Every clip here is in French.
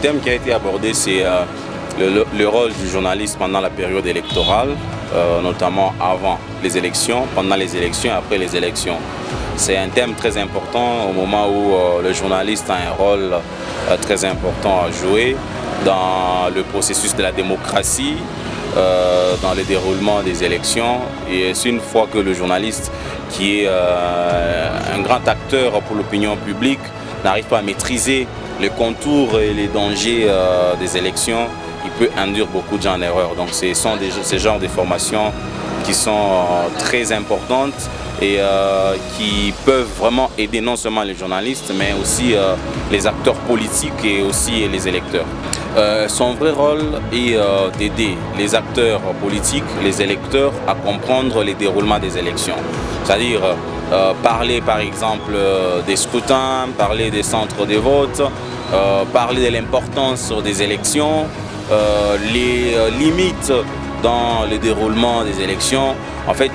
thème qui a été abordé, c'est le rôle du journaliste pendant la période électorale, notamment avant les élections, pendant les élections et après les élections. C'est un thème très important au moment où le journaliste a un rôle très important à jouer dans le processus de la démocratie, dans le déroulement des élections. Et c'est une fois que le journaliste, qui est un grand acteur pour l'opinion publique, n'arrive pas à maîtriser les contours et les dangers des élections, il peut induire beaucoup de gens en erreur. Donc ce sont ces genres de formations qui sont très importantes et qui peuvent vraiment aider non seulement les journalistes, mais aussi les acteurs politiques et aussi les électeurs. Son vrai rôle est d'aider les acteurs politiques, les électeurs, à comprendre les déroulements des élections. C'est-à-dire parler par exemple des scrutins, parler des centres de vote, parler de l'importance des élections, les limites dans le déroulement des élections. En fait,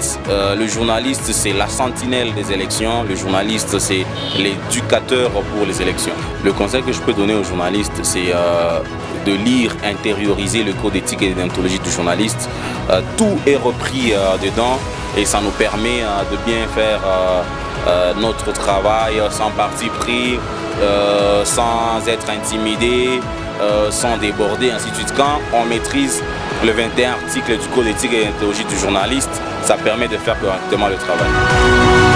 le journaliste, c'est la sentinelle des élections. Le journaliste, c'est l'éducateur pour les élections. Le conseil que je peux donner aux journalistes, c'est de lire, intérioriser le code d'éthique et de déontologie du journaliste. Tout est repris dedans et ça nous permet de bien faire notre travail sans parti pris, sans être intimidé, sans déborder, ainsi de suite. Quand on maîtrise le 21 article du code d'éthique et déontologie du journaliste, ça permet de faire correctement le travail.